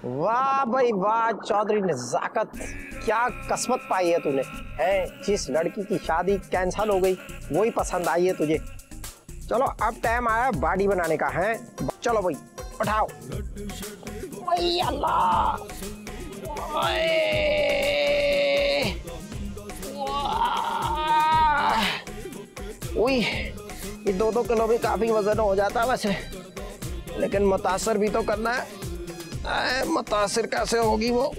वाह भाई वाह चौधरी नजाकत, क्या किस्मत पाई है तूने। है जिस लड़की की शादी कैंसिल हो गई वही पसंद आई है तुझे। चलो अब टाइम आया बॉडी बनाने का है। चलो भाई उठाओ। ओए अल्लाह, ओए ये 2-2 किलो भी काफी वजन हो जाता है वैसे, लेकिन मुतासर भी तो करना है। मुतासिर कैसे होगी वो।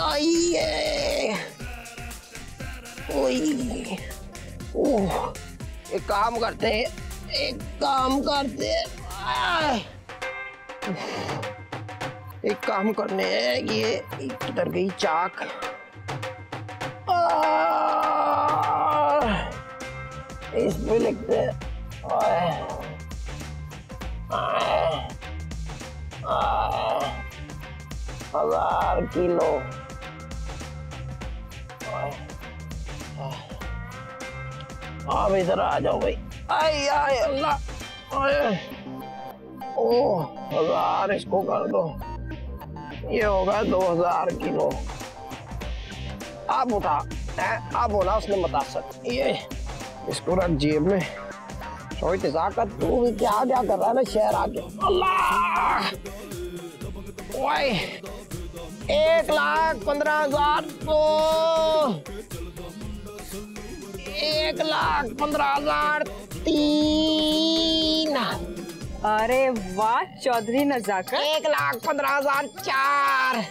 आई है। एक काम करते हैं, एक काम करने हैं। ये किधर गई चाक। इसमें लिखते हैं 1000 किलो। आप इधर आ जाओ भाई। आई आई अल्लाह। ओह 1000 इसको कर दो, ये होगा 2000 किलो। आप उठा, आप बोला उसने मुतासर। ये इसको रख जेब में। थोड़ी नजाकत, तू भी क्या क्या कर रहा है ना शहर आके। अल्लाह, ओए 1,15,000 तो 1,15,003। अरे वाह चौधरी नजाकत। 1,15,004।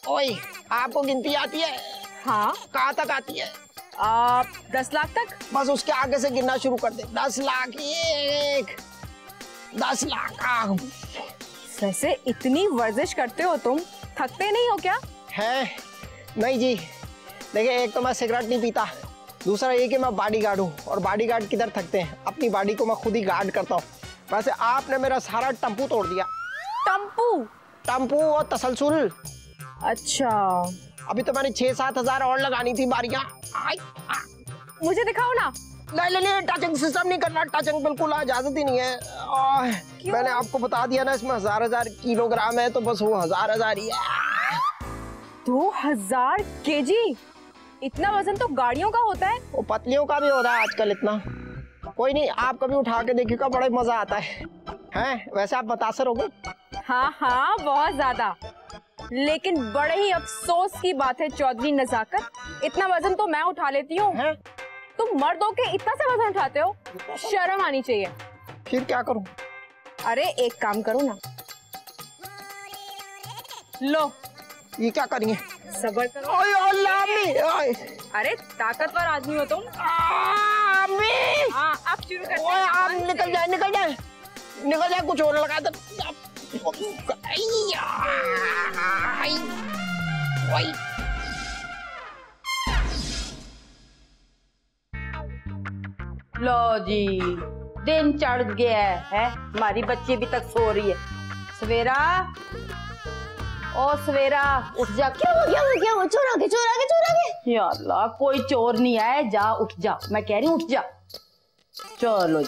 ओए आपको गिनती आती है? हाँ। कहाँ तक आती है? 10 लाख तक। बस उसके आगे से गिनना शुरू कर दे। 10 लाख 1, 10 लाख। वैसे इतनी वर्जिश करते हो तुम, थकते नहीं हो क्या? है नहीं जी, देखिए एक तो मैं सिगरेट नहीं पीता, दूसरा ये कि मैं बॉडीगार्ड हूँ, और बॉडीगार्ड किधर थकते हैं, अपनी बॉडी को मैं खुद ही गार्ड करता हूँ। वैसे आपने मेरा सारा टम्पू तोड़ दिया। टम्पू और तसलसल। अच्छा, अभी तो मैंने 6-7 हजार और लगानी थी बारियां। मुझे दिखाओ ना। नहीं, टचिंग सिस्टम नहीं करना, टचिंग बिल्कुल इजाजत ही नहीं है। मैंने आपको बता दिया ना इसमें 1000 किलोग्राम है, तो बस वो 1000 ही है। 2000 केजी? इतना वजन तो गाड़ियों का होता है। वो पतलियों का भी हो रहा है आजकल इतना। कोई नहीं, आप कभी उठा के देखिएगा, बड़ा मजा आता है। वैसे आप मुतासर हो गए? हाँ बहुत ज्यादा, लेकिन बड़े ही अफसोस की बात है चौधरी नजाकत, इतना वजन तो मैं उठा लेती हूँ, तुम मर्द हो के इतना सा वजन उठाते हो, शर्म आनी चाहिए। फिर क्या करूं? अरे एक काम करो ना, लो। ये क्या करेंगे? सब्र करो। अरे ताकतवर आदमी हो तुम। हाँ, अब शुरू करते हैं। आप निकल जाए, कुछ और लगा दे। लो जी, दिन चढ़ गया है, हमारी बच्ची अभी तक सो रही है। सवेरा, ओ सवेरा उठ जा। क्या हो गया? चोर आ गए। या अल्लाह, कोई चोर नहीं आया, जा उठ जा, मैं कह रही हूँ उठ जा। चलो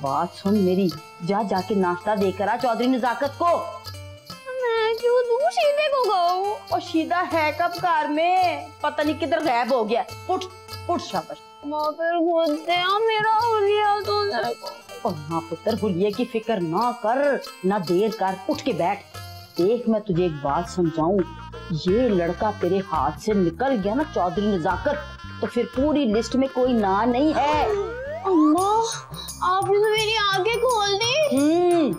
बात सुन मेरी, जाके नाश्ता देकर आ चौधरी नजाकत को। मैं क्यों दूं? शीदे को गो। और शीदा है कब कार में, पता नहीं किधर गायब हो गया। उठ शाबाश। माँ फिर मेरा हुलिया तो मेरे को। और हाँ पुत्र, हुलिये की फिक्र ना कर, ना देर कर, उठ के बैठ। देख मैं तुझे एक बात समझाऊं, ये लड़का तेरे हाथ से निकल गया ना चौधरी नजाकत, तो फिर पूरी लिस्ट में कोई ना नहीं है। अम्मा, आपने तो मेरी आंखें खोल दी।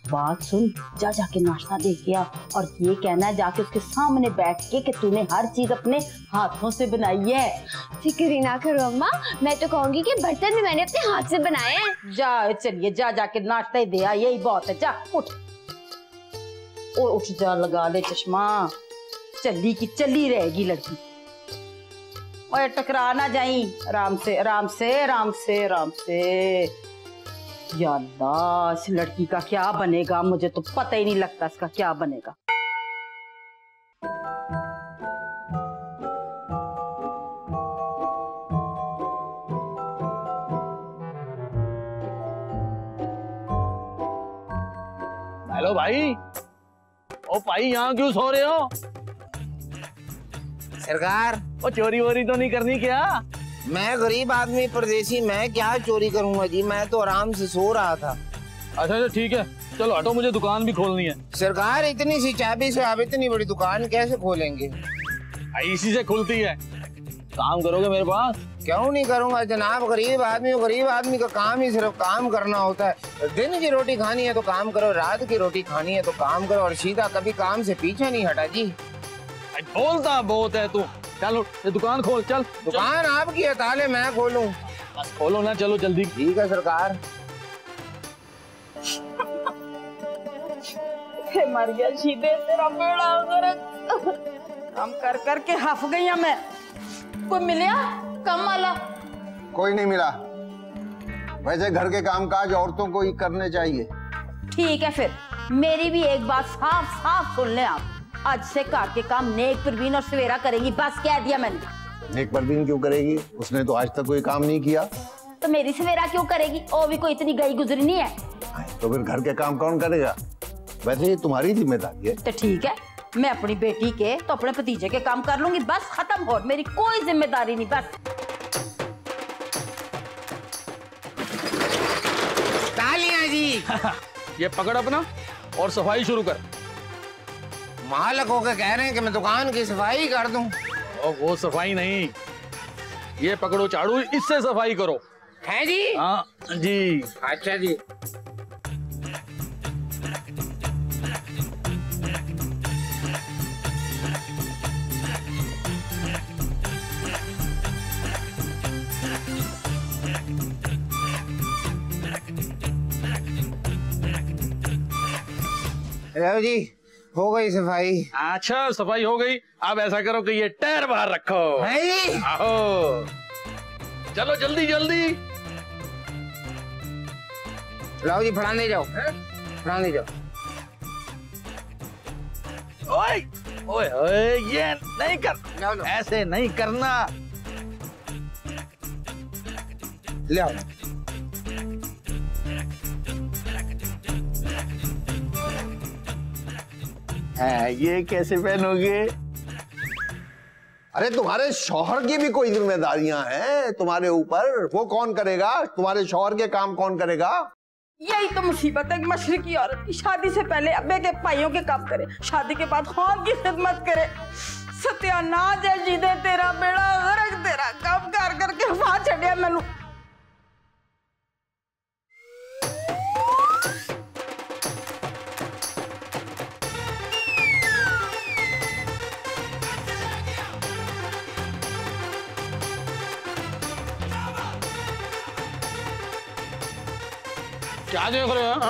बात सुन, जाके नाश्ता दे के आ, और ये कहना है जाके उसके सामने बैठ के कि तूने हर चीज अपने हाथों से बनाई है। फिक्र ही ना करो अम्मा, मैं तो कहूंगी कि बर्तन भी मैंने अपने हाथ से बनाए हैं। जा चलिए, जाके नाश्ता ही दे आ, यही बहुत है। जा उठ, उठ जा, लगा ले चश्मा, चली की चली रहेगी लड़की। और टकरा ना जाई, आराम से। या अल्लाह, इस लड़की का क्या बनेगा, मुझे तो पता ही नहीं लगता इसका क्या बनेगा। हेलो भाई। ओ भाई यहाँ क्यों सो रहे हो? सरकार ओ चोरी वोरी तो नहीं करनी क्या? मैं गरीब आदमी परदेसी, मैं क्या चोरी करूंगा जी, मैं तो आराम से सो रहा था। अच्छा ठीक है, चलो हटो, मुझे दुकान भी खोलनी है। सरकार इतनी सी चाबी से आप इतनी बड़ी दुकान कैसे खोलेंगे? इसी से खुलती है। काम करोगे मेरे पास? क्यों नहीं करूंगा जनाब, गरीब आदमी हो, गरीब आदमी का काम ही सिर्फ काम करना होता है। दिन की रोटी खानी है तो काम करो, रात की रोटी खानी है तो काम करो, और सीधा कभी काम से पीछे नहीं हटा जी। बोलता बहुत है तू। चलो ये दुकान खोल, चल। दुकान आपकी है, ताले मैं खोलूं? बस खोलो ना, चलो जल्दी। ठीक है सरकार। मर गया शीदे, तेरा बेड़ा गर्क। काम कर कर के हफ गई मैं। कोई मिलिया कम वाला? कोई नहीं मिला। वैसे घर के कामकाज औरतों को ही करने चाहिए। ठीक है फिर मेरी भी एक बात साफ साफ सुन ले आप। आज से घर के काम नेक परवीन और सवेरा करेगी, बस कह दिया मैंने। नेक परवीन क्यों करेगी? उसने तो आज तक कोई काम नहीं किया। तो मेरी सवेरा क्यों करेगी? वो भी कोई इतनी गई गुजरी नहीं है। तो फिर घर के काम कौन करेगा? वैसे ये तुम्हारी जिम्मेदारी है। तो ठीक है, मैं अपनी बेटी के तो अपने भतीजे के काम कर लूंगी, बस खत्म हो। मेरी कोई जिम्मेदारी नहीं, बस। तालियां जी। ये पकड़ अपना और सफाई शुरू कर। मालक होकर कह रहे हैं कि मैं दुकान की सफाई कर दूं। और वो सफाई नहीं, ये पकड़ो झाड़ू, इससे सफाई करो। है जी? हाँ जी। अच्छा जी। लो जी, हो गई सफाई। अच्छा सफाई हो गई। अब ऐसा करो कि ये टायर बाहर रखो। है जी? आओ चलो जल्दी जल्दी। लाओ जी, फड़ाने जाओ, फड़ाने जाओ। ओए ओए ओए, ये नहीं कर, ऐसे नहीं करना। ले आओ। है, ये कैसे पहनोगे? अरे तुम्हारे शौहर की भी कोई जिम्मेदारियां हैं तुम्हारे ऊपर। वो कौन करेगा? तुम्हारे शौहर के काम कौन करेगा? यही तो मुसीबत है कि मशरकी औरत की शादी से पहले अब्बे के भाइयों के काम करे, शादी के बाद खान की खिदमत करे। सत्यानाश है जीदे, तेरा बेड़ा गर्क, तेरा काम कर करके वहां छड़िया मैनू। क्या देख रहे हो?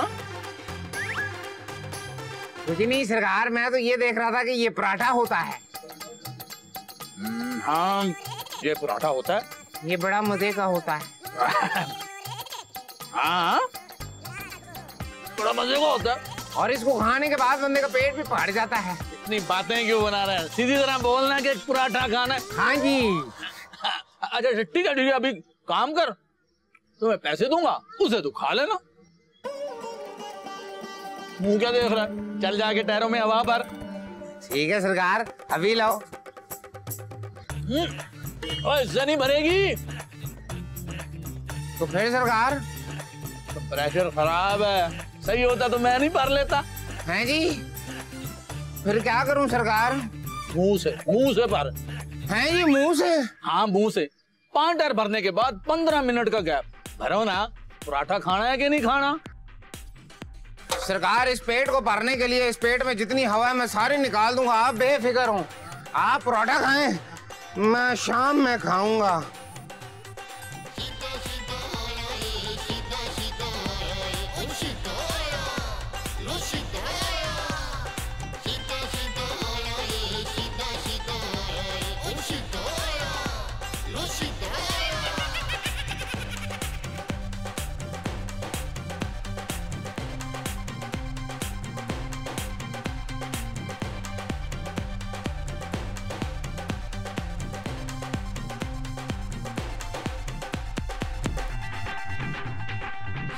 कुछ नहीं सरकार, मैं तो ये देख रहा था कि ये पराठा होता है। हाँ ये पराठा होता है। ये बड़ा मजे का होता है। हाँ बड़ा मजे का होता है। और इसको खाने के बाद बंदे का पेट भी फाड़ जाता है। इतनी बातें क्यों बना रहे हैं? सीधी तरह बोलना कि पराठा खाना है। हाँ जी। अच्छा ठीक है, अभी काम कर, तुम्हें पैसे दूंगा, उसे तू खा लेना। मुंह क्या देख रहा है? चल जाके टायरों में हवा भर। ठीक है सरकार, अभी लाओ। ओए इससे नहीं भरेगी। तो फिर सरकार? तो प्रेशर खराब है, सही होता तो मैं नहीं भर लेता। हैं जी? फिर क्या करूं सरकार? मुंह से भर। हैं जी, मुंह से? हाँ मुंह से। 5 टायर भरने के बाद 15 मिनट का गैप भरो ना। पराठा खाना है कि नहीं खाना? सरकार, इस पेट को भरने के लिए इस पेट में जितनी हवा है मैं सारी निकाल दूंगा, आप बेफिक्र हो। आप पराठा खाएं, मैं शाम में खाऊंगा।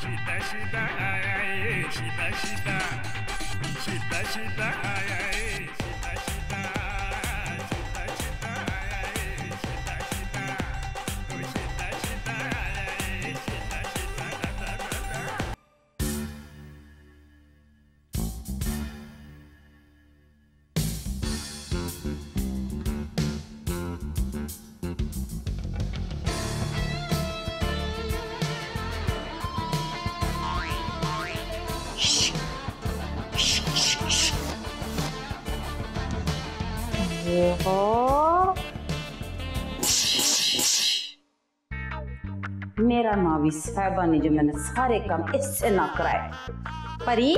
Shida shida, ay ay, shida shida. मेरा नाम भी साहिबा ने जो मैंने सारे काम इससे ना कराए। परी,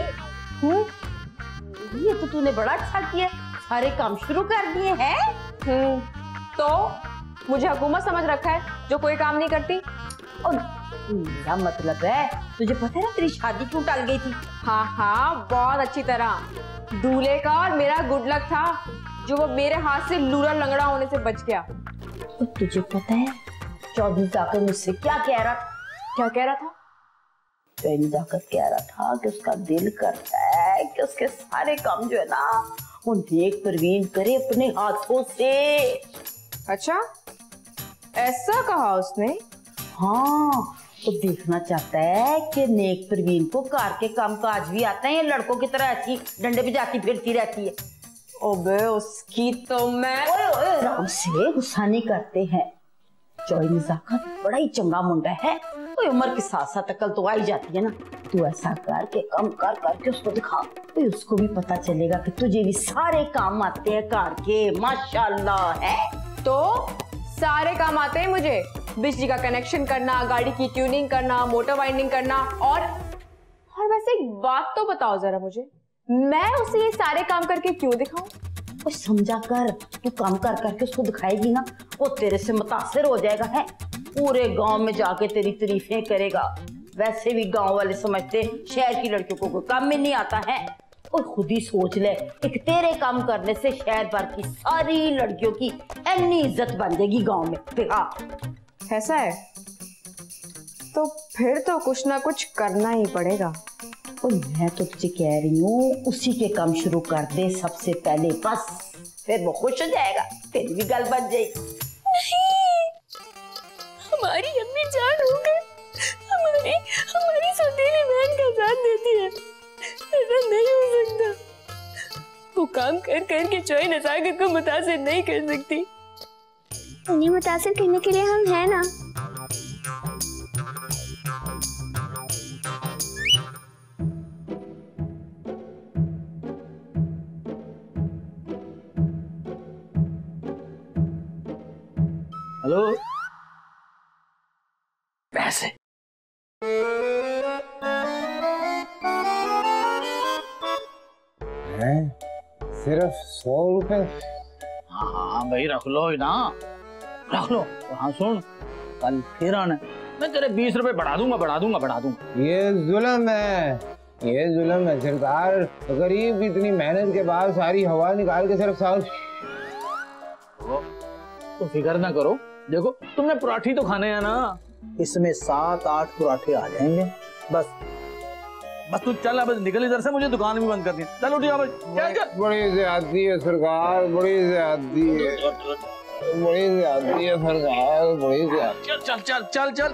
ये तो तूने बड़ा अच्छा किया, सारे काम शुरू कर दिए हैं। तो मुझे हुकूमत समझ रखा है जो कोई काम नहीं करती। और मेरा मतलब है, तुझे पता है ना तेरी शादी क्यों टल गई थी? हाँ हाँ, बहुत अच्छी तरह। दूल्हे का और मेरा गुड लक था जो वो मेरे हाथ से लूरा लंगड़ा होने से बच गया। तो तुझे पता है चौधरी जाकर मुझसे क्या कह रहा था? क्या कह रहा था? चौधरी जाकर कह रहा था कि उसका दिल करता है कि उसके सारे काम जो है ना वो नेक परवीन करे अपने हाथों से। अच्छा, ऐसा कहा उसने? हाँ, तो देखना चाहता है कि नेक परवीन को कार के काम काज भी आता है, या लड़कों की तरह ऐसी डंडे पे जाती फिरती रहती है। ओबे उसकी तो मैं। ओए ओए, आराम से, गुस्सा नहीं करते हैं। चौधरी नजाकत बड़ा ही चंगा मुंडा है, कोई उम्र के साथ साथ अकल तो आई जाती है ना। तू ऐसा कर के कम कर करके उसको दिखा, तो उसको भी पता चलेगा कि तुझे भी सारे काम आते हैं कार के। माशाल्लाह है। तो सारे काम आते हैं मुझे, बिजली का कनेक्शन करना, गाड़ी की ट्यूनिंग करना, मोटर वाइंडिंग करना। और वैसे एक बात तो बताओ जरा मुझे, मैं उसे ये सारे काम करके क्यों दिखाऊं? कुछ समझा कर, तू काम कर करके उसको दिखाएगी ना, वो तेरे से मुतासिर हो जाएगा है, पूरे गांव में जाके तेरी तारीफें करेगा। वैसे भी गांव वाले समझते शहर की लड़कियों को कोई काम में नहीं आता है। और खुद ही सोच ले, एक तेरे काम करने से शहर भर की सारी लड़कियों की इतनी इज्जत बन जाएगी गांव में। देखा, ऐसा है तो फिर तो कुछ ना कुछ करना ही पड़ेगा। और मैं तो तुझे कह रही हूँ उसी के काम शुरू कर दे सबसे पहले, बस फिर वो खुश हो जाएगा, तेरी भी गल बन जाएगी। नहीं, हमारी अम्मी जान हो गए, हमारी सौतेली बहन का साथ देती है, ऐसा नहीं हो सकता। वो काम कर कर के चौधरी नजाकत को मुतासिर नहीं कर सकती। उन्हें मुतासिर करने के लिए हम हैं ना। हेलो, पैसे हैं? सिर्फ 100 रुपए? हाँ भाई, रख लो ही ना, रख लो। हाँ सुन, कल फिर आना, मैं तेरे 20 रुपए बढ़ा दूंगा। ये जुल्म है, ये जुल्म है सरकार। गरीब की इतनी मेहनत के बाद सारी हवा निकाल के सिर्फ 100। तो फिक्र ना करो, देखो तुमने पराठी तो खाने हैं ना, इसमें 7-8 पराठे आ जाएंगे। बस तू चल, अब निकल इधर से, मुझे दुकान भी बंद करनी है। चल उठिए, चल। बड़ी ज्यादती है सरकार, बड़ी ज्यादती है सरकार, बड़ी ज्यादती। चल।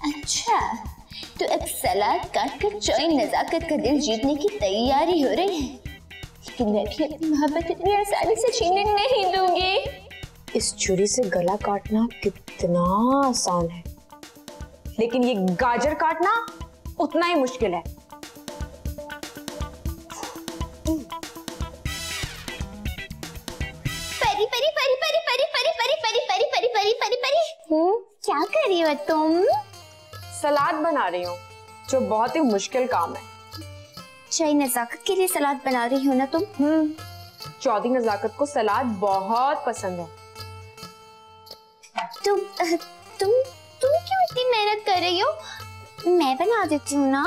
अच्छा, तो अब सलाद काट कर चौधरी नजाकत का दिल जीतने की तैयारी हो रही है, लेकिन मैं भी अपनी मोहब्बत इतनी आसानी से छीनने नहीं दूंगी। इस छुरी से गला काटना कितना आसान है, लेकिन ये गाजर काटना उतना ही मुश्किल है। परी परी परी परी परी परी परी परी परी परी परी परी परी क्या कर रही हो तुम? सलाद बना रही हूँ, जो बहुत ही मुश्किल काम है। चौधरी नजाकत के लिए सलाद बना रही हो ना तुम? चौधरी नजाकत को सलाद बहुत पसंद है। तुम क्यों इतनी मेहनत कर रही हो? मैं बना देती हूँ ना।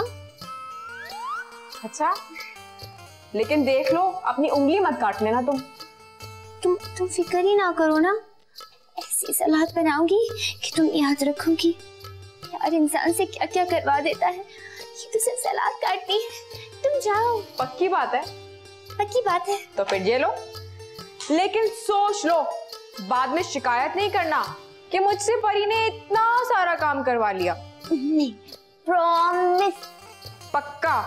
अच्छा, लेकिन देख लो, अपनी उंगली मत काट लेना तुम। तुम फिक्र ही ना करो ना, ऐसी सलाद बनाऊंगी कि तुम याद रखोगी। यार इंसान से क्या क्या करवा देता है, ये तो सिर्फ सलाद काटती है। तुम जाओ। पक्की बात है? पक्की बात है। तो फिर ये लो, लेकिन सोच लो, बाद में शिकायत नहीं करना कि मुझसे परी ने इतना सारा काम करवा लिया। नहीं, प्रॉमिस। पक्का?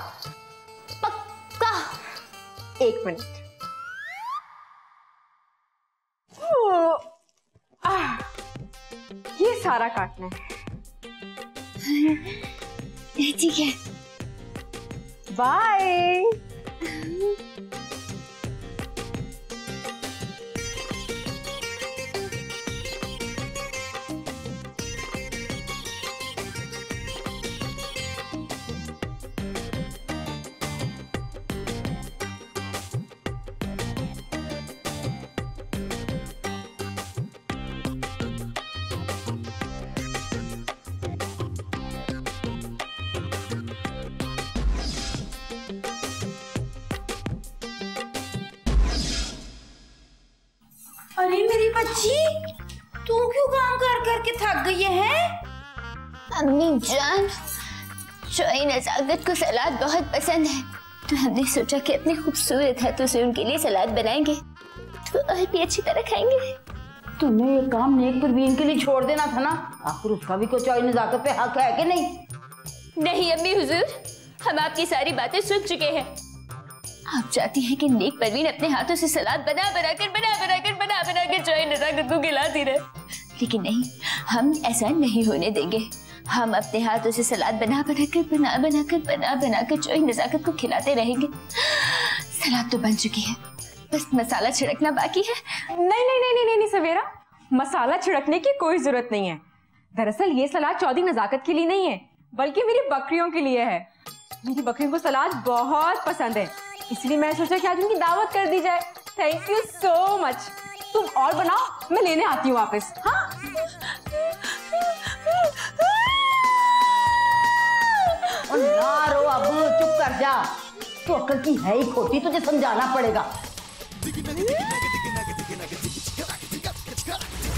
पक्का। 1 मिनट। ये सारा काटना है। ठीक है, बाय। अरे मेरी बच्ची, तू क्यों काम कर करके थक गई है? अम्मी जान, चोई नजाकत को सलाद बहुत पसंद है, तो हमने सोचा कि अपनी खूबसूरत हाथों से उनके लिए सलाद बनाएंगे तो और भी अच्छी तरह खाएंगे। तुम्हें ये काम नेक परवीन के लिए छोड़ देना था ना, आखिर उसका भी कोई चोई नजाकत पे हक है कि नहीं? नहीं अम्मी हुजूर, हम आपकी सारी बातें सुन चुके हैं। आप चाहती हैं कि नेक परवीन अपने हाथों से सलाद बना बना कर चोई नजाकत को खिलाती रहे, लेकिन नहीं, हम ऐसा नहीं होने देंगे। हम अपने हाथों से सलाद बना बना कर चोई नजाकत को खिलाते रहेंगे। सलाद तो बन चुकी है, बस मसाला छिड़कना बाकी है। नहीं सवेरा, मसाला छिड़कने की कोई जरूरत नहीं है। दरअसल ये सलाद चौधरी नजाकत के लिए नहीं है, बल्कि मेरी बकरियों के लिए है। मेरी बकरियों को सलाद बहुत पसंद है, इसलिए मैं सोचा कि आज उनकी दावत कर दी जाए। Thank you so much. तुम और बनाओ, मैं लेने आती हूँ वापस। हाँ? और ना रो अब, चुप कर जा। तो अक्ल की है ही खोटी, तुझे समझाना पड़ेगा।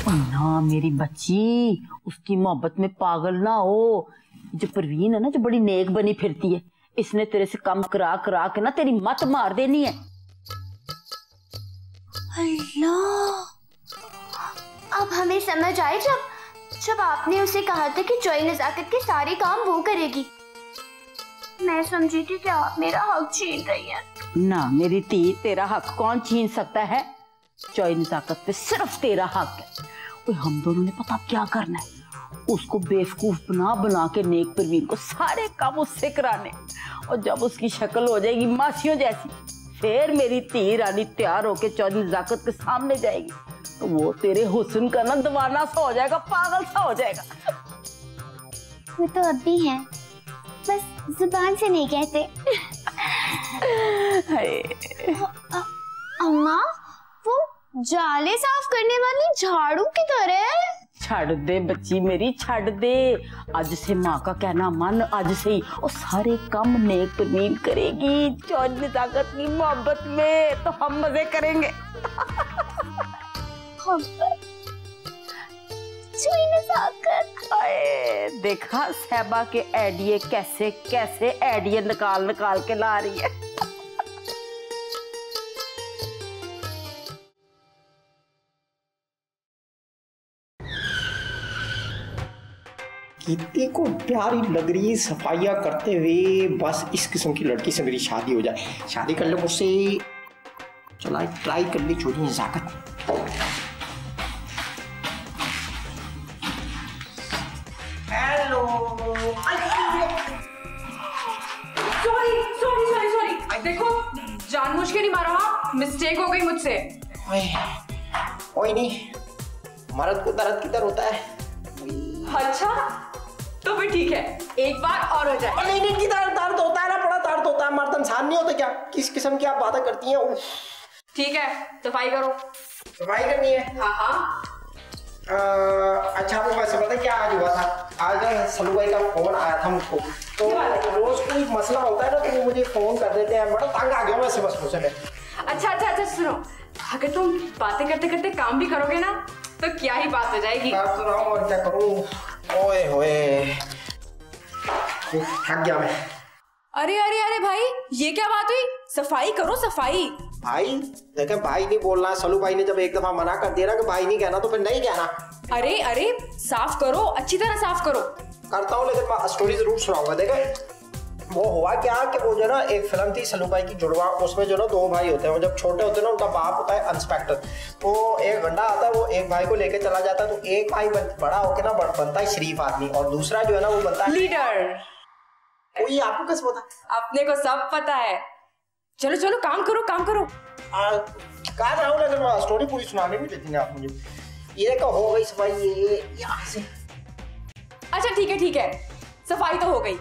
ना मेरी बच्ची, उसकी मोहब्बत में पागल ना हो। जो परवीन है ना, जो बड़ी नेक बनी फिरती है, इसने तेरे से काम करा करा के ना तेरी मत मार देनी है। अल्लाह, अब हमें समझ आए जब आपने उसे कहा था कि चोई नजाकत के सारे काम वो करेगी। मैं समझी थी कि आप मेरा हक छीन रही हैं। ना मेरी धी, तेरा हक कौन छीन सकता है? चोई नजाकत पे सिर्फ तेरा हक है। हम दोनों ने पता क्या करना है, उसको बेवकूफ बना के नेक परवीन को सारे काम उससे कराने, और जब उसकी शक्ल हो जाएगी मासियों जैसी, फिर मेरी धी रानी तैयार होके चौधरी नजाकत के सामने जाएगी, तो वो तेरे हुस्न का ना दीवाना सा हो जाएगा, पागल सा हो जाएगा। वो तो अब भी है, बस जुबान से नहीं कहते। अम्मा, वो जाले साफ करने वाली झाड़ू की तरह है। छड़ दे बच्ची मेरी, छड़ दे। आज से माँ का कहना मान, आज से ही और सारे काम नेक परवीन करेगी चौधरी नजाकत की मोहब्बत में, तो हम मजे करेंगे। चोई नजाकत, देखा साहबा के आइडिया कैसे आइडिया निकाल के ला रही है। कीर्ति को प्यारी लग रही सफाइयाँ करते हुए, बस इस किस्म की लड़की से मेरी शादी हो जाए। शादी कर लो मुझसे, चला ट्राई कर ली चोरी नजाकत। हेलो। सॉरी, देखो जानबूझ के नहीं मारा, हाँ, मिस्टेक हो गई मुझसे। कोई नहीं, मर्द को दर्द किधर होता है। अच्छा, तो फिर ठीक है, एक बार और हो जाए। नहीं, किधर दर्द होता है ना, बड़ा दर्द होता है। मर्द इंसान नहीं होता क्या? किस किस्म की आप बातें करती हैं? ठीक है, सफाई करो। सफाई करनी है? हाँ। अच्छा, वो वैसे पता क्या आज हुआ था? आज सलू भाई का फोन आया था मुझको, तो रोज कोई मसला होता है ना, तो वो मुझे फोन कर देते हैं। बड़ा तंग आ गया वैसे बस मुझसे। अच्छा, सुनो, अगर तुम बातें करते करते काम भी करोगे ना तो क्या ही बात हो जाएगी। कर तो रहा हूँ और क्या करूँ। ओए होए, थक गया मैं। अरे अरे अरे भाई, ये क्या बात हुई? सफाई करो सफाई। भाई देखे, भाई नहीं बोलना। सलू भाई ने जब एक दफा मना कर दिया ना कि भाई नहीं कहना, तो फिर नहीं कहना। अरे अरे साफ करो, अच्छी तरह साफ करो। करता हूँ, लेकिन मैं स्टोरी जरूर सुनाऊंगा। देखे वो हुआ क्या कि वो जो ना एक फिल्म थी सलू भाई की जुड़वा, उसमें जो ना दो भाई होते हैं। वो जब छोटे होते हैं ना, उनका बाप होता है इंस्पेक्टर। तो एक गंडा आता है, वो एक भाई को लेके चला जाता है। तो एक भाई बड़ा होके ना बनता है शरीफ आदमी, और दूसरा जो है ना वो बनता है लीडर। ये आपको कैसे पता? अपने को सब पता है। चलो चलो काम करो काम करो। कहा रहा हूँ, लेकिन स्टोरी पूरी सुनानी नहीं देती ना आप मुझे। ये देखो हो गई सफाई, ये यहाँ से। अच्छा ठीक है, सफाई तो हो गई।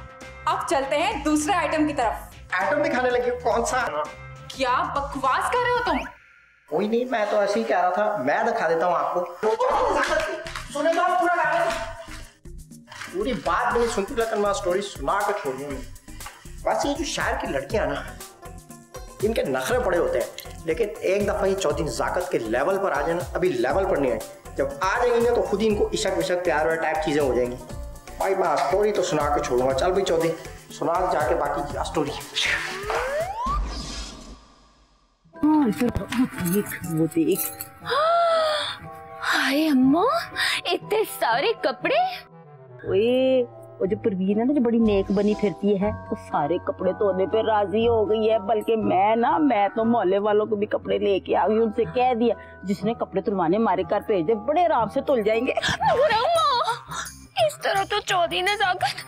अब चलते हैं दूसरे आइटम की तरफ। आइटम दिखाने लगे? कौन सा? क्या बकवास कर रहे हो तुम? कोई नहीं, मैं तो ऐसे ही कह रहा था। मैं दिखा देता हूँ आपको। सुनेगा पूरा, पूरी बात नहीं सुनती, लेकिन मैं स्टोरी सुना के छोड़ूंगा। बस ये जो शहर की लड़कियां ना, इनके नखरे पड़े होते हैं, लेकिन एक दफा ये चौधरी नजाकत के लेवल पर आ जाए ना, अभी लेवल पर नहीं आए, जब आ जाएंगे तो खुद ही इनको इशक विशक प्यार वाला टाइप चीजें हो जाएंगी। भाई मैं स्टोरी तो सुना के छोड़ूंगा। चल भाई चौधरी, सुना जाके बाकी की स्टोरी। वो देख, हाय अम्मा, इतने सारे कपड़े। ओए, वो जो परवीन है ना, जो बड़ी नेक बनी फिरती है, वो सारे कपड़े धोने पे राजी हो गई है। बल्कि मैं तो मोहल्ले वालों को भी कपड़े लेके आ गई। उनसे कह दिया जिसने कपड़े तुलवाने हमारे घर भेज दे, बड़े आराम से तुल जाएंगे। इस तरह तो चौधरी नजाकत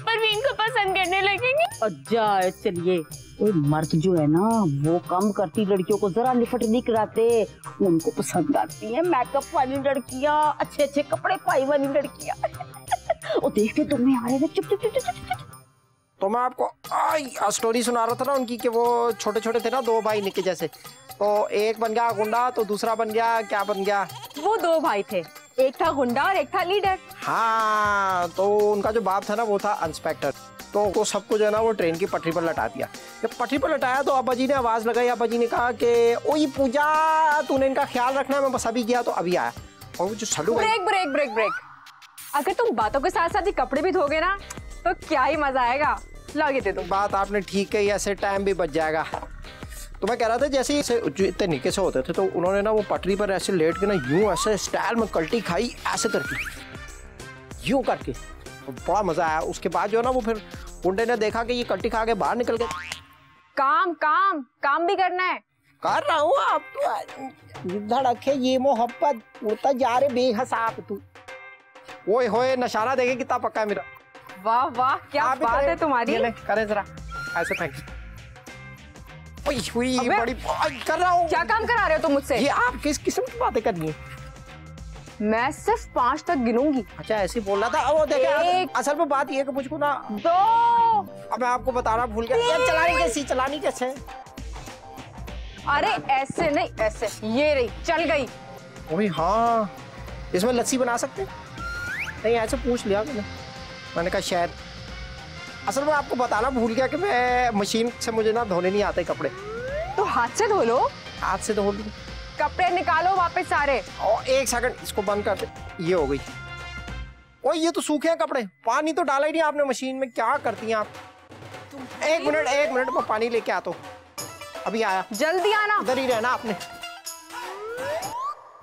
परवीन को पसंद करने लगेंगे। अच्छा चलिए, वो मर्द जो है ना, वो कम करती लड़कियों को जरा लिफट नहीं कराते। उनको पसंद आती है मेकअप वाली लड़कियां, अच्छे अच्छे कपड़े पाई वाली लड़कियां। वो देखते तुम्हें आ रहे थे, चुप चुप चुप चुप चुप। तो मैं आपको स्टोरी सुना रहा था ना उनकी, कि वो छोटे छोटे थे ना, दो भाई निके जैसे। तो एक बन गया गुंडा, तो दूसरा बन गया, क्या बन गया? वो दो भाई थे, एक था गुंडा और एक था लीडर। हाँ, तो उनका जो बाप था ना, वो था इंस्पेक्टर। तो सबको जो है ना वो ट्रेन की पटरी पर लटा दिया। जब पटरी पर लटाया तो अब्बा जी ने आवाज लगाई। अब्बा जी ने कहा कि ओए पूजा, तूने इनका ख्याल रखना। मैं बस अभी गया तो अभी आया। और जो सलू ब्रेक ब्रेक ब्रेक ब्रेक। अगर तुम बातों के साथ साथ ही कपड़े भी धोगे ना, तो क्या ही मजा आएगा। लागे दे दो। बात आपने ठीक कही, ऐसे टाइम भी बच जाएगा। तो मैं कह रहा था, जैसे ही इतने निके से होते थे, तो उन्होंने ना वो पटरी पर ऐसे लेट के ना यूं ऐसे स्टाइल में कल्टी खाई, ऐसे करके यूं करके, बड़ा मजा आया। उसके बाद जो है ना वो फिर गुंडे ने देखा कि ये कल्टी खा के बाहर निकल गए। काम काम काम भी करना है। कर रहा हूँ। आप तो धड़क है ये मोहब्बत, उड़ता जा रहे बेहिसाब तू। ओए होए, नशाना देखे कितना पक्का है मेरा। वाह वाह, क्या बात है तुम्हारी। करे जरा ऐसे फेंक। हुई बड़ी कर रहा हूँ। क्या काम करा रहे हो तुम मुझसे? ये आप किस किस्म की बातें कर रही हैं? मैं सिर्फ 5 तक गिनूंगी। अच्छा ऐसे बोल रहा था। वो देखे, असल में बात ये है कि मुझको ना 2। अब मैं आपको बता रहा, भूल गया। यार चलानी कैसे? अरे ऐसे नहीं, ऐसे। ये रही, चल गई। ओए हाँ, इसमें लस्सी बना सकते? नहीं, ऐसे पूछ लिया मैंने कहा शायद। असल में आपको बताना भूल गया कि मैं मशीन से मुझे ना धोने नहीं आते कपड़े। तो हाथ से धो लो। हाथ से धो लूं? कपड़े निकालो वापस सारे। और एक सेकंड, इसको बंद कर दे। ये हो गई। ओए ये तो सूखे हैं कपड़े, पानी तो डाला ही नहीं आपने मशीन में। क्या करती हैं आप? एक मिनट मैं पानी लेके आता हूँ। अभी आया। जल्दी आना। इधर ही रहना आपने।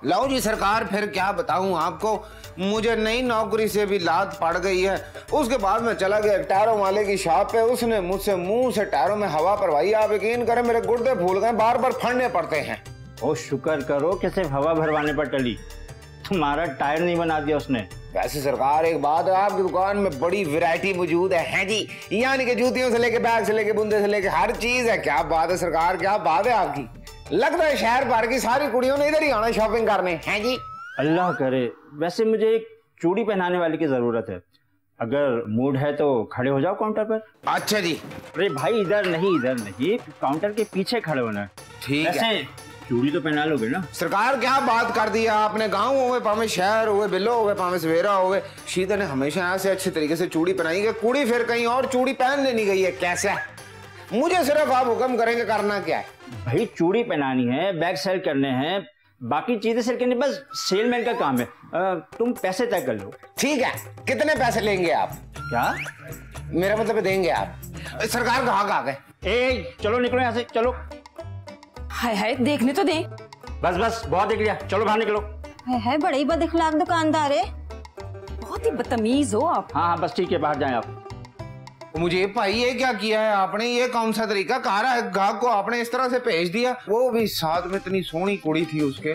लो जी सरकार, फिर क्या बताऊं आपको, मुझे नई नौकरी से भी लात पड़ गई है। उसके बाद मैं चला गया टायरों वाले की शॉप पे। उसने मुझसे मुंह से टायरों में हवा भरवाई। आप यकीन करें, मेरे गुर्दे फूल गए, बार बार फड़ने पड़ते हैं। ओ शुक्र करो कि सिर्फ हवा भरवाने पर टली, तुम्हारा टायर नहीं बना दिया उसने। वैसे सरकार एक बात है, आपकी दुकान में बड़ी वैरायटी मौजूद है जी। यानी कि जूतियों से लेके, बैग से लेके, बुंदे से लेके, हर चीज है। क्या बात है सरकार, क्या बात है आपकी। लगता है शहर भर की सारी कुड़ियों ने इधर ही आना शॉपिंग करने हैं जी। अल्लाह करे। वैसे मुझे एक चूड़ी पहनाने वाली की जरूरत है, अगर मूड है तो खड़े हो जाओ काउंटर पर। अच्छा जी। अरे भाई इधर नहीं, काउंटर के पीछे खड़े होना है। ठीक है। चूड़ी तो पहना लोगे ना? सरकार क्या बात कर दी आपने। गाँव हुए पावे शहर हुए, बिल्लो हुए पावे सवेरा हुए, शीदा ने हमेशा ऐसे अच्छे तरीके से चूड़ी पहनाई है। कुड़ी फिर कहीं और चूड़ी पहन लेनी गई है। कैसे? मुझे सिर्फ आप हुक्म करेंगे, करना क्या है? भाई चूड़ी पहनानी है, बैग सेल करने हैं, बाकी चीजें सेल करनी, बस सेलमैन का काम है। तुम पैसे तय कर लो। ठीक है, कितने पैसे लेंगे आप? क्या? मेरा मतलब देंगे आप? सरकार कहाँ आ गए? ए चलो निकलो यहाँ से, चलो। हाय हाय, देखने तो दे। बस बस बहुत देख लिया, चलो बाहर निकलो। है बड़े ही बदअखलाक दुकानदार है। बहुत ही बदतमीज हो आप। हाँ हाँ बस ठीक है, बाहर जाएं आप। मुझे भाई ये क्या किया है आपने? ये कौन सा तरीका? कहा रहा है गाहक को आपने इस तरह से भेज दिया, वो भी साथ में इतनी सोहनी कुड़ी थी उसके।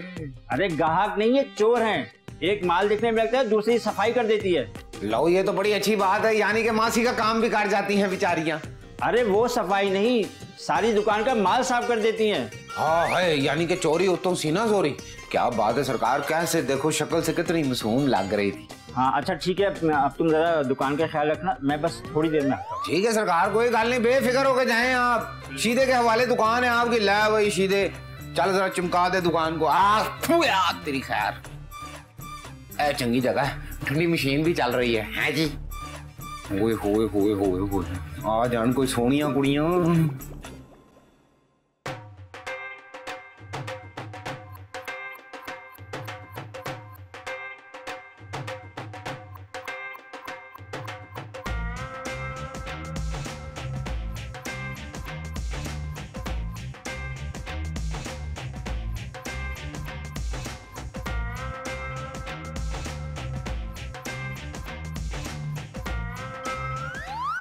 अरे ग्राहक नहीं, ये चोर हैं। एक माल देखने में लगता है, दूसरी सफाई कर देती है। लो ये तो बड़ी अच्छी बात है, यानी कि मासी का काम भी कर जाती हैं बेचारियां। अरे वो सफाई नहीं, सारी दुकान का माल साफ कर देती हैं। हाँ है, यानी कि चोरी उत्तम सीना चोरी। क्या बात है सरकार, कैसे देखो शक्ल से कितनी मासूम लग रही थी। हाँ अच्छा ठीक है, अब तुम जरा दुकान का ख्याल रखना, मैं बस थोड़ी देर में आता हूँ। ठीक है सरकार, कोई गल नहीं, बेफिक्र होकर जाएं आप। सीधे के हवाले दुकान है आपकी, ला वही सीधे। चल जरा चिमका दे दुकान को। यार तेरी खैर, ऐ चंगी जगह, ठंडी मशीन भी चल रही है जी। होए होए होए होए होए, आ जान कोई सोनिया कुड़ियां।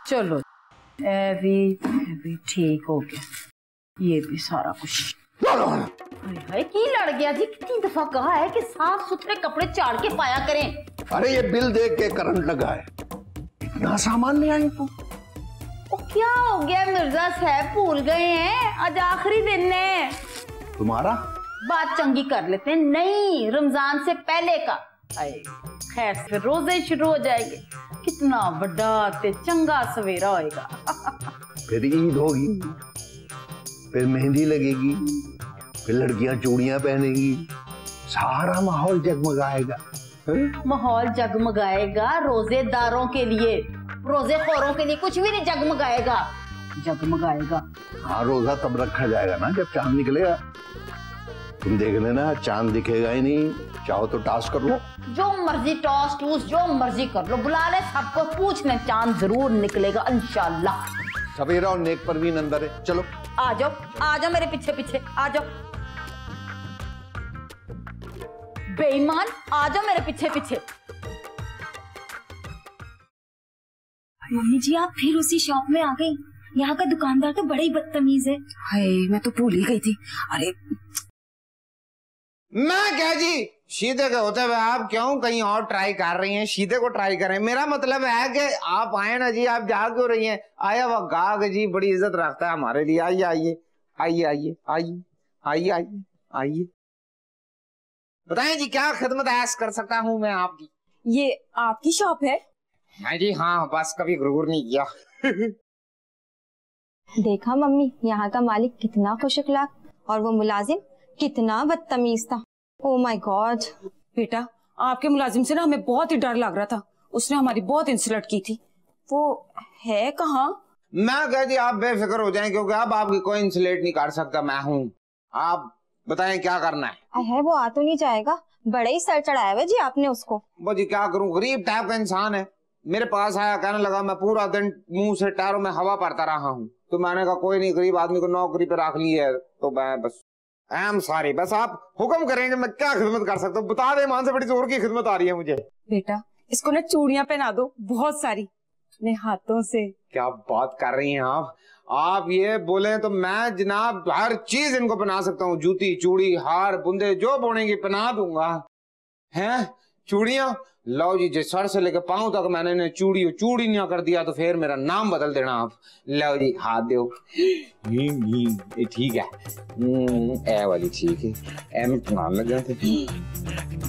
चलो ये भी ठीक हो गया, ये भी सारा कुछ। हाय की लड़ गया जी, कितनी दफा कहा है कि साफ सुथरे कपड़े चाड़ के पाया करें। अरे ये बिल देख के करंट लगा है, इतना सामान ले आई तू। क्या हो गया मिर्जा साहब, भूल गए हैं? आज आखिरी दिन है। तुम्हारा बात चंगी कर लेते हैं। नहीं, रमजान से पहले का। खैर फिर रोजे शुरू हो जाएंगे, कितना बड़ा ते चंगा सवेरा होएगा। फिर ईद होगी, फिर मेहंदी लगेगी, फिर लड़कियां चूड़ियां पहनेगी, सारा माहौल जगमगाएगा। माहौल जगमगाएगा रोजेदारों के लिए, रोजेखोरों के लिए कुछ भी नहीं जगमगाएगा। जगमगाएगा हाँ, रोजा तब रखा जाएगा ना जब चांद निकलेगा। तुम देख लेना, चांद दिखेगा ही नहीं, चाहो तो टास्क कर लो। जो मर्जी टॉस टूस जो मर्जी कर लो, बुला ले सबको, पूछ ले, चांद जरूर निकलेगा इंशाल्लाह। सवेरा और नेक परवीन अंदर है, चलो आ जाओ मेरे पीछे पीछे आ जाओ। बेईमान, आ जाओ मेरे पीछे पीछे। मम्मी जी आप फिर उसी शॉप में आ गई। यहाँ का दुकानदार तो बड़ा ही बदतमीज है। हाय मैं तो भूल ही गई थी। अरे मैं क्या जी, शीदे के होते हुए आप क्यों कहीं और ट्राई कर रही हैं? शीदे को ट्राई करें। मेरा मतलब है कि आप आए ना जी, आप जा क्यों रही हैं? आया वो गाहक जी बड़ी इज्जत रखता है हमारे लिए। आइए आइए आइए आइए आइए आइए आइए आइए, बताएं जी क्या खिदमत ऐस कर सकता हूँ मैं आपकी? ये आपकी शॉप है? हाँ जी हाँ, बस कभी गुरूर नहीं किया। देखा मम्मी, यहाँ का मालिक कितना खुश अखलाक और वो मुलाजिम कितना बदतमीज था। Oh my God. बेटा आपके मुलाजिम से ना हमें बहुत ही डर लग रहा था, उसने हमारी बहुत इंसल्ट की थी। वो है कहाँ? मैं कह दी आप बेफिक्र हो जाएं, क्योंकि अब आपकी कोई इंसुलेट नहीं कर सकता, मैं हूँ। आप बताएं क्या करना है? है वो आ तो नहीं जाएगा, बड़े ही सर चढ़ाया हुआ जी आपने उसको। वो जी क्या करूं, गरीब टाइप का इंसान है। मेरे पास आया, कहने लगा मैं पूरा दिन मुंह से टायरों में हवा भरता रहा हूँ। तो मैंने कहा कोई नहीं, गरीब आदमी को नौकरी पे रख ली है तो मैं बस आई एम सॉरी, बस आप हुक्म करेंगे, मैं क्या खिदमत कर सकता हूँ? बता दे, मान से बड़ी जोर की खिदमत आ रही है मुझे। बेटा इसको ना चूड़ियां पहना दो बहुत सारी अपने हाथों से। क्या बात कर रही हैं आप ये बोले तो मैं जनाब हर चीज इनको पहना सकता हूँ। जूती, चूड़ी, हार, बुंदे जो बोनेंगे पहना दूंगा। हैं चूड़ियां? लो जी, जिस सर से लेकर पांव तक मैंने इन्हें चूड़ी ना कर दिया तो फिर मेरा नाम बदल देना आप। लो जी हाथ दो। ये ठीक है, ए वाली ठीक है, ए में पहनाने लग गए थे।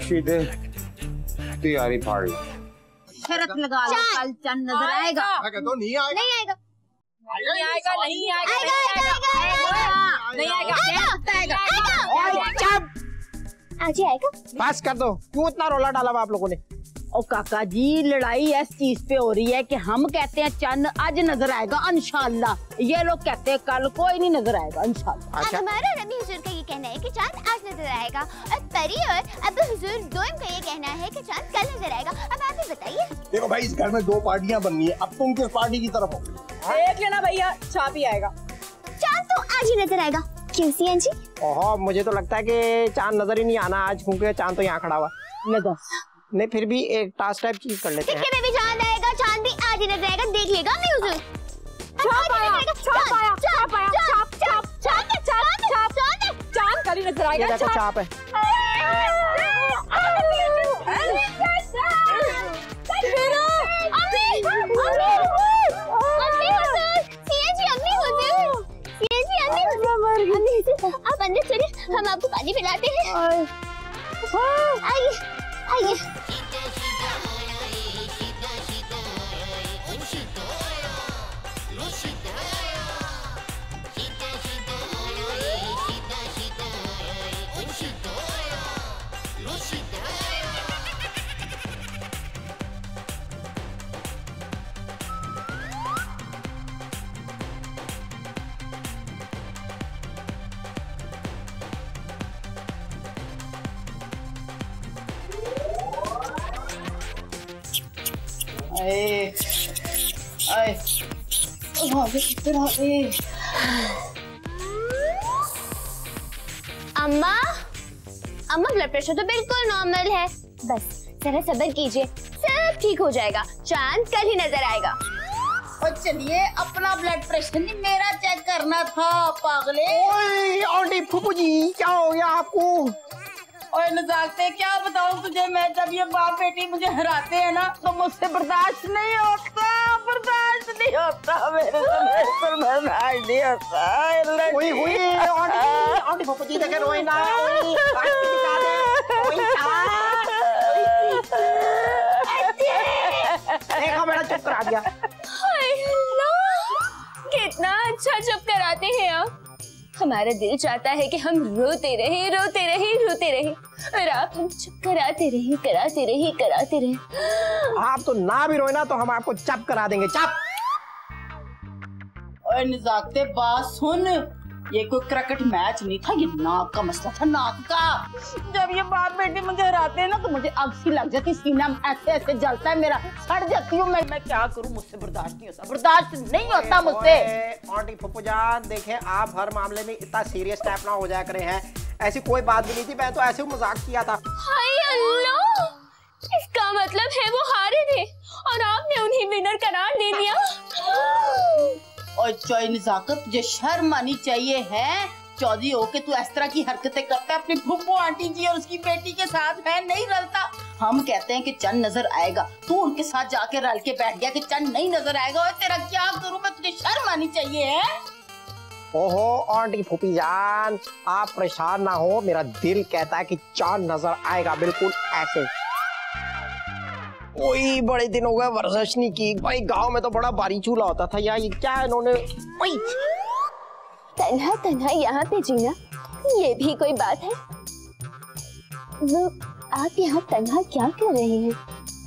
शीते तैयारी फाड़ ली। शरत लगा लो, कल चंद नजर आएगा। मैं कहता हूँ नहीं आएगा। नहीं आएगा, नहीं आएगा, नहीं आएगा। आज ही आएगा। बस कर दो, क्यों इतना रोला डाला हुआ आप लोगों ने? ओ काका जी, लड़ाई इस चीज पे हो रही है कि हम कहते हैं चंद आज नजर आएगा इंशाल्लाह, ये लोग कहते हैं कल कोई नहीं नजर आएगा इंशाल्लाह। अच्छा। हमारा नबी हुजूर का ये कहना है कि चांद आज नजर आएगा और परी और अबू हुजूर दोनों का ये कहना है कि चांद कल नजर आएगा। अब आप ही बताइए। देखो भाई, इस घर में 2 पार्टियां बननी है, अब तुम किस पार्टी की तरफ हो? देख लेना भैया, छाप ही आएगा। चांद तो आज ही नजर आएगा। क्यों सियान जी? ओहो, मुझे तो लगता है कि चांद नजर ही नहीं आना आज, क्योंकि चांद तो यहाँ खड़ा हुआ। नहीं, फिर भी एक टास्क टाइप चीज कर लेते हैं। में भी चांद आएगा, चांद भी आज ही नजर आएगा, देखिएगा नहीं हुजूर। छाप आया, छाप आया, छाप आया, छाप छाप छाप छाप छाप चांद कल ही नजर आएगा। ये देखो छाप है। आप अंदर चलिए, हम आपको पानी पिलाते हैं। आइए आइए। अम्मा, अम्मा ब्लड प्रेशर तो बिल्कुल नॉर्मल है, बस जरा सब्र कीजिए, सब ठीक हो जाएगा। चांद कल ही नजर आएगा। और चलिए, अपना ब्लड प्रेशर नहीं मेरा चेक करना था पागले। ओए आंटी फूफू जी, क्या हो गया आपको? और नजाकते क्या बताऊं तुझे मैं, जब ये बाप बेटी मुझे हराते हैं ना तो मुझसे बर्दाश्त नहीं होता, बर्दाश्त नहीं होता मेरे से, बर्दाश्त नहीं होता। हुई हुई आंटी फूफू जी, देखे रोए ना, देखो मेरा चुप करा दिया। कितना अच्छा चुप कराते हैं आप। हमारा दिल चाहता है कि हम रोते रहे, रोते रहे, रोते रहे, और आप हम चुप कराते रहे, कराते रहे, कराते रहे। आप तो ना भी रोए ना तो हम आपको चप करा देंगे, चप। और नजाकते बात सुन, ये कोई क्रिकेट मैच नहीं था, ये नाक का मसला था, नाक का। जब ये बाप बेटी मुझे हराते हैं ना तो मुझे आग सी लग जाती, सीना ऐसे ऐसे जलता है मेरा, सड़ जाती हूँ मैं क्या करूँ, मुझसे बर्दाश्त नहीं होता, बर्दाश्त नहीं होता मुझसे। आंटी फूफू जान, देखें आप हर मामले में इतना सीरियस टाइप ना हो जाया करे हैं, ऐसी कोई बात भी नहीं थी, मैं तो ऐसे ही मजाक किया था। हाय अल्लाह, इसका मतलब है वो हारे थे और आपने उन्हें विनर करार दे दिया। और चौई नजाकत, तुझे शर्म आनी चाहिए है, चौधरी होके तू इस तरह की हरकतें करता है अपनी फुप्पो आंटी जी और उसकी बेटी के साथ, है नहीं रलता। हम कहते हैं कि चंद नजर आएगा, तू उनके साथ जाके रल के बैठ गया कि चंद नहीं नजर आएगा, और तेरा क्या करूं मैं, तुझे शर्म आनी चाहिए है। ओहो आंटी फूफी जान, आप परेशान ना हो, मेरा दिल कहता है कि चांद नजर आएगा, बिल्कुल ऐसे। कोई बड़े दिन हो गए वर्जिश नहीं की भाई, गांव में तो बड़ा बारी चूल्हा होता था, यार ये क्या इन्होंने। तन्हा तन्हा यहाँ पे जीना, ये भी कोई बात है? वो आप यहाँ तन्हा क्या कर रहे हैं?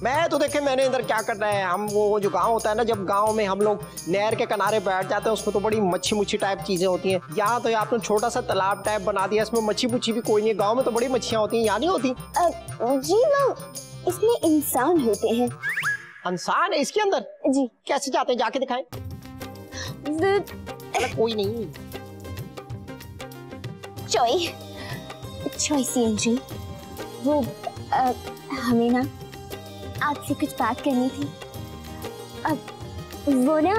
मैं तो देखे मैंने इधर क्या करना है, हम वो जो गांव होता है ना, जब गांव में हम लोग नहर के किनारे बैठ जाते हैं, उसमें तो बड़ी मच्छी मुच्छी टाइप चीजें होती हैं। यहाँ तो आपने छोटा सा तालाब टाइप बना दिया, इसमें मच्छी मुच्छी भी कोई नहीं है, गाँव में तो बड़ी मच्छियाँ होती हैं, यहाँ नहीं होती। जी वो इसमें इंसान होते हैं। इंसान है इसके अंदर? जी। कैसे जाते हैं, जाके दिखाएं। कोई नहीं। चॉय सीएन जी, वो हमें ना आपसे कुछ बात करनी थी। अब वो ना,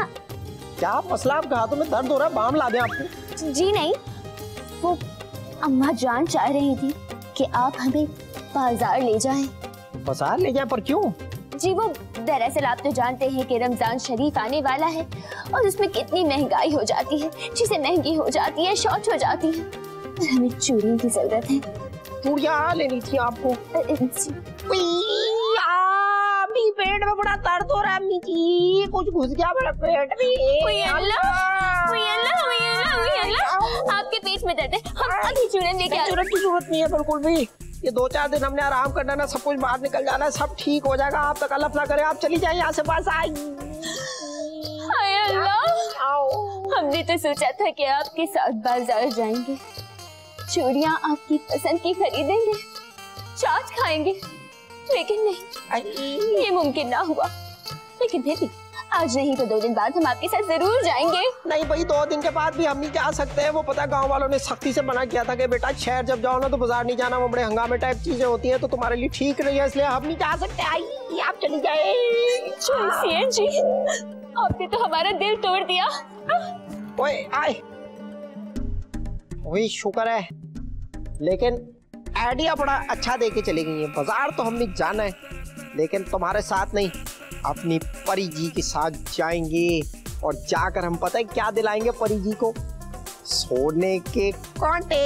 क्या मसला, आपके हाथों में दर्द हो रहा है, बाम ला दें आपको? जी नहीं, वो अम्मा जान चाह रही थी कि आप हमें बाजार ले जाएं। बाजार ले जाएं? पर क्यों? जी वो दरअसल आप तो जानते हैं कि रमजान शरीफ आने वाला है और उसमें कितनी महंगाई हो जाती है, चीजें महंगी हो जाती है, शॉर्ट हो जाती है, और हमें चूड़ियों की जरूरत है। चूड़ियां लेनी थी आपको। अम्मी पेट में बड़ा दर्द हो रहा है अम्मी जी, कुछ घुस गया मेरा पेट में। आपके पेट में दर्द है, हम अभी चूरन लेके आते हैं। चूरन की जरूरत नहीं है बिल्कुल भी, ये 2-4 दिन हमने आराम करना ना, सब कुछ बाहर निकल जाना है, सब ठीक हो जाएगा। आप तकल्लुफ़ ना करें, आप चली जाइए यहाँ से, बस आई। हाय अल्लाह, हमने तो सोचा था कि आपके साथ बाजार जाएंगे, चूड़ियां आपकी पसंद की खरीदेंगे, चाट खाएंगे, लेकिन नहीं, ये मुमकिन ना हुआ। लेकिन बेबी, आज नहीं तो 2 दिन बाद हम आपके साथ जरूर जाएंगे। नहीं भाई, 2 दिन के बाद भी हम नहीं जा सकते हैं। वो पता गांव वालों ने सख्ती से मना किया था कि बेटा शहर जब जाओ ना तो बाजार नहीं जाना, वो बड़े हंगामे टाइप चीजें होती है, तो तुम्हारे लिए ठीक नहीं है, इसलिए हम नहीं जा सकते। आई, आप चली जाए। जी, आपने तो हमारा दिल तोड़ दिया। ओए आए, वही शुक्र है, लेकिन आइडिया बड़ा अच्छा दे के चली गई है। बाजार तो हमने जाना है, लेकिन तुम्हारे साथ नहीं, अपनी परी जी के साथ जाएंगे, और जाकर हम पता है क्या दिलाएंगे परी जी को? सोने के कांटे।